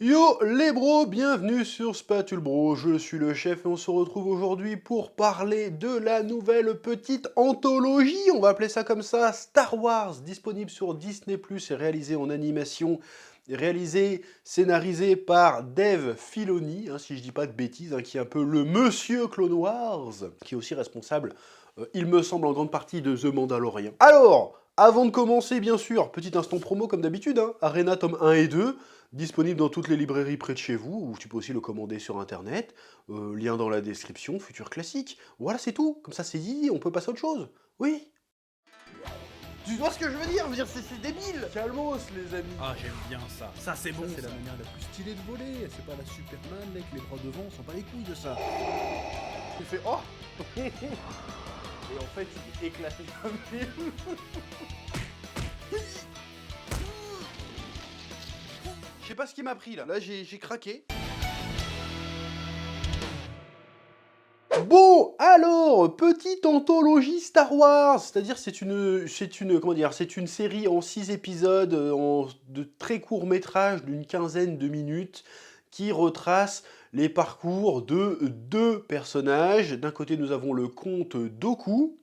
Yo les bros, bienvenue sur Spatule Bro, je suis le chef et on se retrouve aujourd'hui pour parler de la nouvelle petite anthologie, on va appeler ça comme ça, Star Wars, disponible sur Disney+, et réalisé en animation, et réalisé, scénarisé par Dave Filoni, si je dis pas de bêtises, qui est un peu le monsieur Clone Wars, qui est aussi responsable, il me semble, en grande partie de The Mandalorian. Alors, avant de commencer, bien sûr, petit instant promo comme d'habitude, Arena tome 1 et 2, disponible dans toutes les librairies près de chez vous, ou tu peux aussi le commander sur internet. Lien dans la description, futur classique. Voilà, c'est tout. Comme ça, c'est dit, on peut passer à autre chose. Oui. Tu vois ce que je veux dire? C'est débile. Calmos, les amis. Ah, j'aime bien ça. Ça, c'est bon. C'est la manière la plus stylée de voler. C'est pas la Superman avec les bras devant, on s'en bat les couilles de ça. Tu fais oh. Et en fait, tu t'es éclaté comme film. Je sais pas ce qui m'a pris là. Là, j'ai craqué. Bon, alors, petite anthologie Star Wars, c'est-à-dire c'est une série en 6 épisodes, de très court métrage d'une quinzaine de minutes, qui retrace les parcours de deux personnages. D'un côté, nous avons le comte Dooku,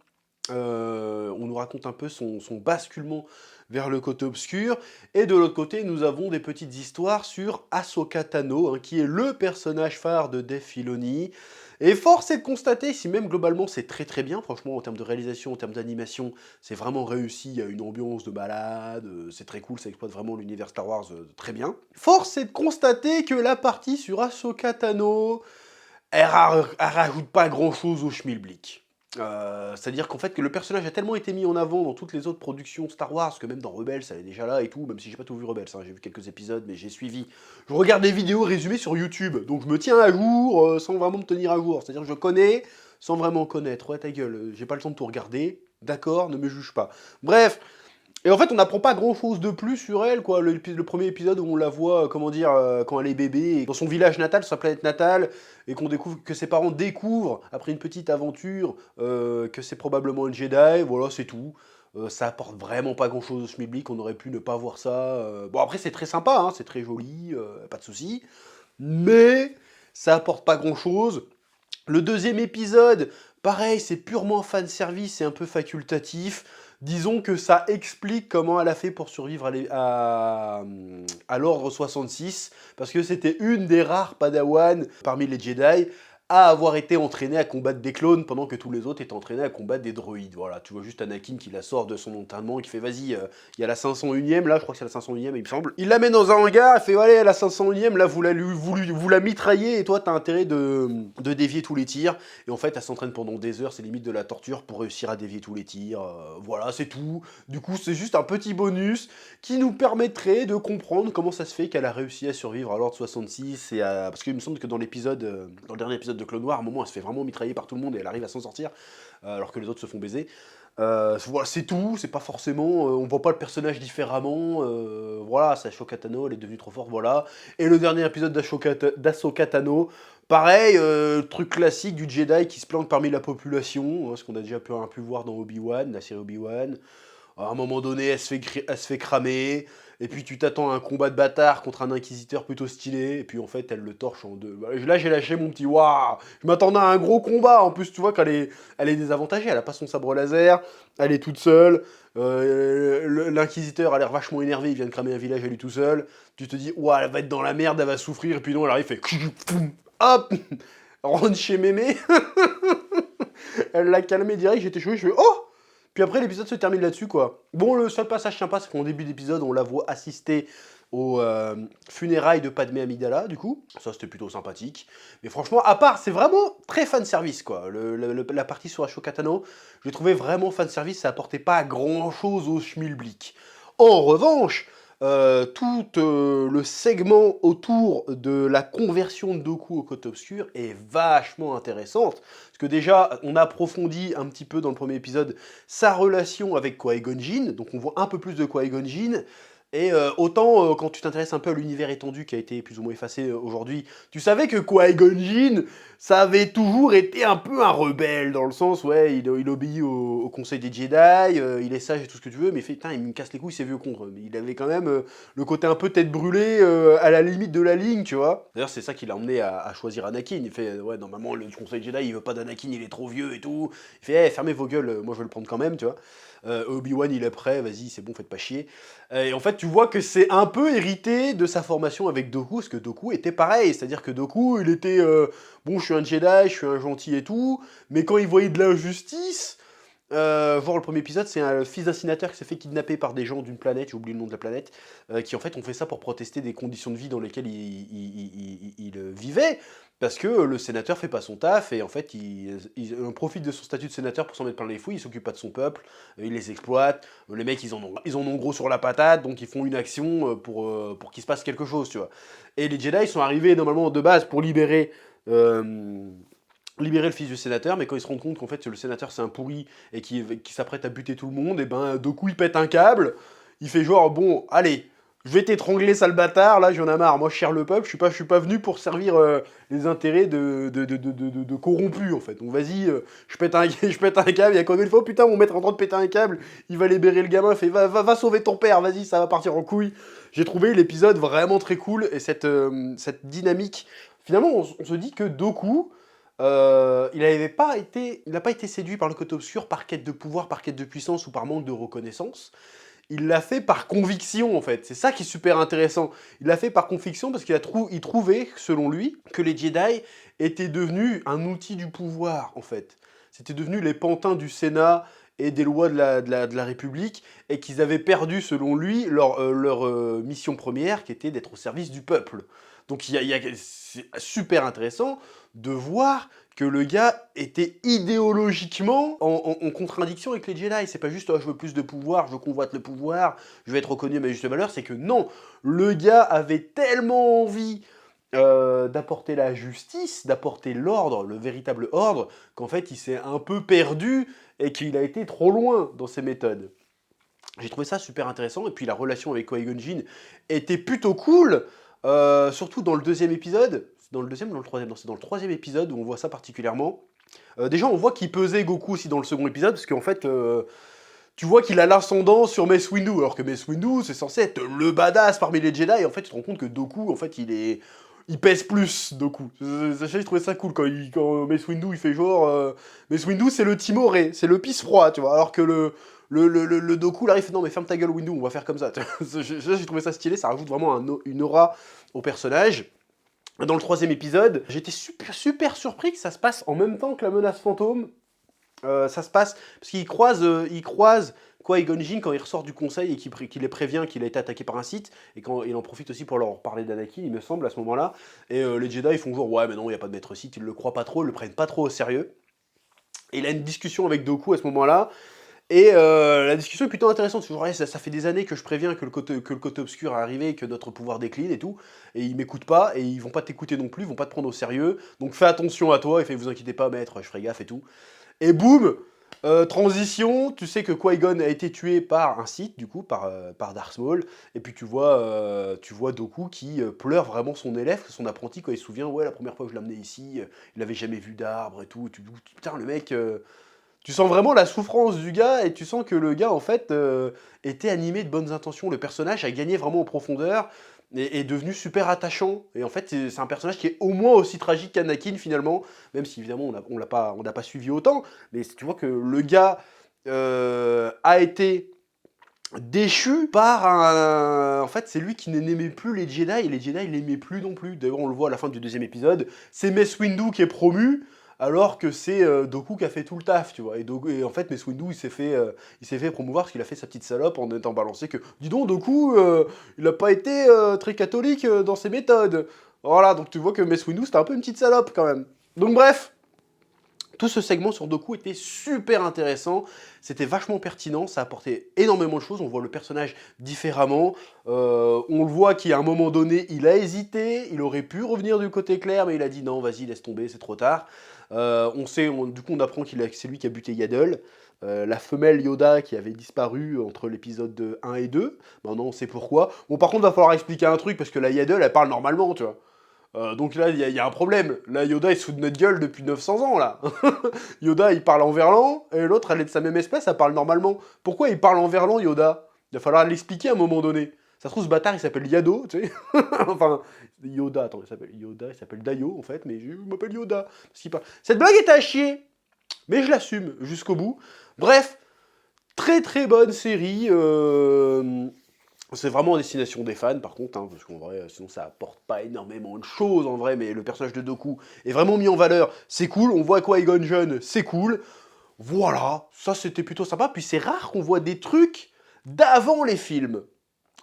on nous raconte un peu son basculement vers le côté obscur, et de l'autre côté, nous avons des petites histoires sur Ahsoka Tano, qui est le personnage phare de Dave Filoni. Et force est de constater, si même globalement c'est très très bien, franchement en termes de réalisation, en termes d'animation, c'est vraiment réussi, il y a une ambiance de balade, c'est très cool, ça exploite vraiment l'univers Star Wars très bien. Force est de constater que la partie sur Ahsoka Tano, elle rajoute pas grand chose au schmilblick. C'est-à-dire qu'en fait que le personnage a tellement été mis en avant dans toutes les autres productions Star Wars que même dans Rebels ça est déjà là et tout, même si j'ai pas tout vu Rebels, j'ai vu quelques épisodes mais j'ai suivi. Je regarde des vidéos résumées sur YouTube, donc je me tiens à jour sans vraiment me tenir à jour. C'est-à-dire que je connais sans vraiment connaître. Ouais ta gueule, j'ai pas le temps de tout regarder, d'accord, ne me juge pas. Bref, et en fait, on n'apprend pas grand-chose de plus sur elle, quoi. Le premier épisode où on la voit, comment dire, quand elle est bébé, dans son village natal, sur sa planète natale, et qu'on découvre que ses parents découvrent, après une petite aventure, que c'est probablement une Jedi, voilà, c'est tout. Ça apporte vraiment pas grand-chose au schmilblick, on aurait pu ne pas voir ça. Bon, après, c'est très sympa, c'est très joli, pas de souci. Mais ça apporte pas grand-chose. Le deuxième épisode, pareil, c'est purement fan service, c'est un peu facultatif. Disons que ça explique comment elle a fait pour survivre à l'Ordre 66, parce que c'était une des rares Padawan parmi les Jedi à avoir été entraînée à combattre des clones pendant que tous les autres étaient entraînés à combattre des droïdes. Voilà, tu vois juste Anakin qui la sort de son entraînement et qui fait vas-y, il y a la 501ème, là je crois que c'est la 501ème il me semble. Il la met dans un hangar, elle fait allez, la 501ème, là vous la mitraillez et toi t'as intérêt de dévier tous les tirs. Et en fait elle s'entraîne pendant des heures, c'est limite de la torture pour réussir à dévier tous les tirs. Voilà, c'est tout. Du coup c'est juste un petit bonus qui nous permettrait de comprendre comment ça se fait qu'elle a réussi à survivre à l'Ordre 66 et à... Parce qu'il me semble que dans dans le dernier épisode de Clone Noir, à un moment elle se fait vraiment mitrailler par tout le monde et elle arrive à s'en sortir alors que les autres se font baiser. Voilà, c'est tout, c'est pas forcément... on voit pas le personnage différemment, voilà, c'est Ahsoka Tano, elle est devenue trop forte, voilà. Et le dernier épisode d'Ahsoka Tano, pareil, truc classique du Jedi qui se plante parmi la population, ce qu'on a déjà pu voir dans Obi-Wan, la série Obi-Wan. À un moment donné, elle se fait cramer, et puis tu t'attends à un combat de bâtard contre un inquisiteur plutôt stylé, et puis en fait, elle le torche en deux. Là, j'ai lâché mon petit waouh. Je m'attendais à un gros combat. En plus, tu vois elle est désavantagée. Elle a pas son sabre laser, elle est toute seule. L'inquisiteur a l'air vachement énervé. Il vient de cramer un village à lui tout seul. Tu te dis, ouah, elle va être dans la merde, elle va souffrir, et puis non, elle arrive, fait hop, rentre chez Mémé. Elle l'a calmé direct. J'étais chaud, je fais oh. Puis après, l'épisode se termine là-dessus, quoi. Bon, le seul passage sympa, c'est qu'en début d'épisode, on la voit assister aux funérailles de Padmé Amidala, du coup. Ça, c'était plutôt sympathique. Mais franchement, à part, c'est vraiment très fan-service, quoi. La partie sur Ashoka Tano, je l'ai trouvé vraiment fan-service, ça apportait pas grand-chose au schmilblick. En revanche, tout le segment autour de la conversion de Dooku au côté obscur est vachement intéressante. Parce que déjà, on approfondit un petit peu dans le premier épisode sa relation avec Qui-Gon Jinn, donc on voit un peu plus de Qui-Gon Jinn, Et autant quand tu t'intéresses un peu à l'univers étendu qui a été plus ou moins effacé aujourd'hui, tu savais que Qui-Gon Jinn, ça avait toujours été un peu un rebelle, dans le sens, ouais, il obéit au conseil des Jedi, il est sage et tout ce que tu veux, mais putain, il me casse les couilles, ces vieux cons. Il avait quand même le côté un peu tête brûlée, à la limite de la ligne, tu vois. D'ailleurs, c'est ça qui l'a emmené à choisir Anakin. Il fait, ouais, normalement, le conseil Jedi, il veut pas d'Anakin, il est trop vieux et tout. Il fait, fermez vos gueules, moi je veux le prendre quand même, tu vois. Obi-Wan, il est prêt, vas-y, c'est bon, faites pas chier. Et en fait, tu vois que c'est un peu hérité de sa formation avec Dooku, parce que Dooku était pareil. C'est-à-dire que Dooku, il était, bon, je suis un Jedi, je suis un gentil et tout, mais quand il voyait de l'injustice, voir le premier épisode, c'est un fils d'un sénateur qui s'est fait kidnapper par des gens d'une planète, j'ai oublié le nom de la planète, qui en fait ont fait ça pour protester des conditions de vie dans lesquelles il vivait, parce que le sénateur fait pas son taf, et en fait il profite de son statut de sénateur pour s'en mettre plein les fouilles, il s'occupe pas de son peuple, il les exploite, les mecs ils en ont gros sur la patate, donc ils font une action pour qu'il se passe quelque chose, tu vois. Et les Jedi sont arrivés normalement de base pour libérer le fils du sénateur, mais quand ils se rendent compte qu'en fait le sénateur c'est un pourri et qui s'apprête à buter tout le monde, et ben Dooku il pète un câble, il fait genre bon allez, je vais t'étrangler sale bâtard, là j'en ai marre, moi je cherche le peuple, je suis pas venu pour servir les intérêts de corrompus en fait, donc vas-y, je pète un câble, il y a combien de fois putain mon maître est en train de péter un câble, il va libérer le gamin, fait va sauver ton père, vas-y ça va partir en couille. J'ai trouvé l'épisode vraiment très cool, et cette dynamique, finalement on se dit que Dooku, il n'a pas été séduit par le côté obscur, par quête de pouvoir, par quête de puissance ou par manque de reconnaissance. Il l'a fait par conviction, en fait. C'est ça qui est super intéressant. Il l'a fait par conviction parce il trouvait, selon lui, que les Jedi étaient devenus un outil du pouvoir, en fait. C'était devenu les pantins du Sénat et des lois de la République, et qu'ils avaient perdu, selon lui, leur mission première, qui était d'être au service du peuple. Donc c'est super intéressant de voir que le gars était idéologiquement en contradiction avec les Jedi. C'est pas juste oh, je veux plus de pouvoir, je convoite le pouvoir, je vais être reconnu à ma juste valeur. C'est que non, le gars avait tellement envie d'apporter la justice, d'apporter l'ordre, le véritable ordre, qu'en fait il s'est un peu perdu et qu'il a été trop loin dans ses méthodes. J'ai trouvé ça super intéressant, et puis la relation avec Qui-Gon Jinn était plutôt cool, surtout dans le deuxième épisode. C'est dans le deuxième ou dans le troisième? Non, c'est dans le troisième épisode où on voit ça particulièrement. Déjà, on voit qu'il pesait Goku aussi dans le second épisode, parce qu'en fait, tu vois qu'il a l'ascendant sur Mace Windu, alors que Mace Windu, c'est censé être le badass parmi les Jedi, et en fait, tu te rends compte que Dooku, en fait, il pèse plus, Dooku. J'ai trouvé ça cool quand Mace Windu, il fait genre... Mace Windu, c'est le timoré, c'est le pisse froid, tu vois, alors que le Dooku, là, il fait non, mais ferme ta gueule, Windu, on va faire comme ça. J'ai trouvé ça stylé, ça rajoute vraiment une aura au personnage. Dans le troisième épisode, j'étais super surpris que ça se passe en même temps que la menace fantôme. Ça se passe parce qu'il croise Qui-Gon Jinn quand il ressort du conseil et qu'il les prévient qu'il a été attaqué par un Sith, et quand il en profite aussi pour leur parler d'Anakin, il me semble, à ce moment-là. Et les Jedi ils font genre ouais mais non, il n'y a pas de maître Sith, ils le croient pas trop, ils le prennent pas trop au sérieux. Et il a une discussion avec Dooku à ce moment-là. Et la discussion est plutôt intéressante, parce que genre, ouais, ça fait des années que je préviens que le côté obscur est arrivé et que notre pouvoir décline et tout, et ils m'écoutent pas, et ils vont pas t'écouter non plus, ils vont pas te prendre au sérieux, donc fais attention à toi, et fait vous inquiétez pas maître, je ferai gaffe et tout. Et boum, transition, tu sais que Qui-Gon a été tué par un Sith, du coup, par Darth Maul, et puis tu vois Dooku qui pleure vraiment son élève, son apprenti, quand il se souvient, ouais, la première fois que je l'amenais ici, il avait jamais vu d'arbre et tout, putain, le mec... Tu sens vraiment la souffrance du gars, et tu sens que le gars, en fait, était animé de bonnes intentions. Le personnage a gagné vraiment en profondeur et est devenu super attachant. Et en fait, c'est un personnage qui est au moins aussi tragique qu'Anakin, finalement, même si, évidemment, on n'a pas suivi autant. Mais tu vois que le gars a été déchu par un... En fait, c'est lui qui n'aimait plus les Jedi, et les Jedi, il l'aimaient plus non plus. D'ailleurs, on le voit à la fin du deuxième épisode. C'est Mace Windu qui est promu, alors que c'est Dooku qui a fait tout le taf, tu vois. Et en fait, Mace Windu, il s'est fait promouvoir parce qu'il a fait sa petite salope en étant balancé que, dis donc, Dooku, il n'a pas été très catholique dans ses méthodes. Voilà, donc tu vois que Mace Windu, c'était un peu une petite salope quand même. Donc bref, tout ce segment sur Dooku était super intéressant, c'était vachement pertinent, ça apportait énormément de choses, on voit le personnage différemment, on le voit qu'à un moment donné, il a hésité, il aurait pu revenir du côté clair, mais il a dit non, vas-y, laisse tomber, c'est trop tard. Du coup, on apprend que c'est lui qui a buté Yaddle. la femelle Yoda qui avait disparu entre l'épisode 1 et 2. Maintenant, on sait pourquoi. Bon, par contre, va falloir expliquer un truc, parce que la Yaddle, elle parle normalement, tu vois. Donc là, il y a un problème. Là, Yoda, il se fout de notre gueule depuis 900 ans, là. Yoda, il parle en verlan, et l'autre, elle est de sa même espèce, elle parle normalement. Pourquoi il parle en verlan, Yoda? Il va falloir l'expliquer à un moment donné. Ça se trouve, ce bâtard, il s'appelle Yado, tu sais. Enfin, Yoda, attends, il s'appelle Dayo, en fait, mais je m'appelle Yoda. Parce qu'il parle. Cette blague est à chier, mais je l'assume jusqu'au bout. Bref, très très bonne série. C'est vraiment en destination des fans, par contre, hein, parce qu'en vrai, sinon ça apporte pas énormément de choses, en vrai, mais le personnage de Dooku est vraiment mis en valeur. C'est cool, on voit Qui-Gon jeune, c'est cool. Voilà, ça c'était plutôt sympa. Puis c'est rare qu'on voit des trucs d'avant les films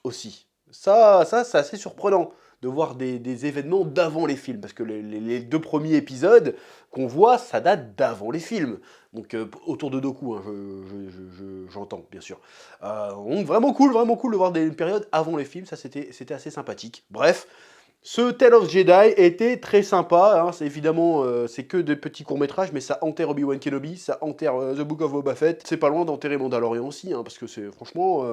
aussi. Ça c'est assez surprenant de voir des événements d'avant les films, parce que les deux premiers épisodes qu'on voit, ça date d'avant les films. Donc autour de Doku, hein, j'entends, bien sûr. Donc vraiment cool de voir des périodes avant les films, ça c'était assez sympathique. Bref, ce Tale of Jedi était très sympa, hein, c'est évidemment, c'est que des petits courts-métrages, mais ça enterre Obi-Wan Kenobi, ça enterre The Book of Boba Fett, c'est pas loin d'enterrer Mandalorian aussi, hein, parce que c'est, franchement,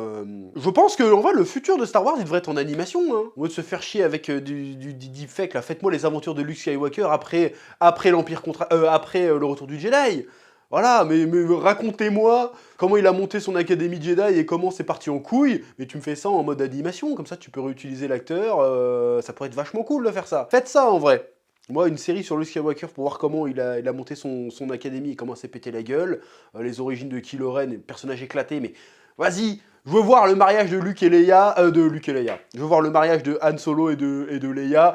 je pense que, en vrai, le futur de Star Wars, il devrait être en animation, hein, au lieu de se faire chier avec du deepfake, là, faites-moi les aventures de Luke Skywalker après l'Empire après le retour du Jedi. Voilà, mais racontez-moi comment il a monté son académie Jedi et comment c'est parti en couille, mais tu me fais ça en mode animation, comme ça tu peux réutiliser l'acteur, ça pourrait être vachement cool de faire ça. Faites ça en vrai. Moi, une série sur Luke Skywalker pour voir comment il a monté son académie et comment s'est pété la gueule, les origines de Kylo Ren, personnage éclaté, mais vas-y, je veux voir le mariage de Luke et Leia, Je veux voir le mariage de Han Solo et de Leia.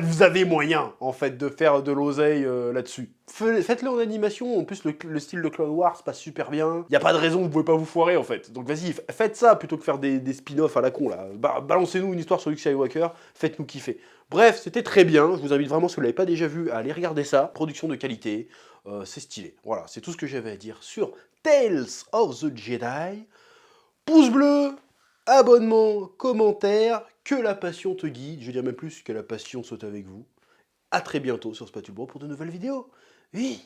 Vous avez moyen, en fait, de faire de l'oseille là-dessus. Faites-le en animation, en plus le style de Clone Wars passe super bien. Y a pas de raison que vous pouvez pas vous foirer, en fait. Donc vas-y, faites ça plutôt que faire des spin-offs à la con, là. Balancez-nous une histoire sur Luke Skywalker, faites-nous kiffer. Bref, c'était très bien, je vous invite vraiment, si vous l'avez pas déjà vu, à aller regarder ça. Production de qualité, c'est stylé. Voilà, c'est tout ce que j'avais à dire sur Tales of the Jedi. Pouce bleu, abonnement, commentaire, que la passion te guide, je vais dire même plus que la passion saute avec vous. A très bientôt sur Spatule Bro pour de nouvelles vidéos. Oui.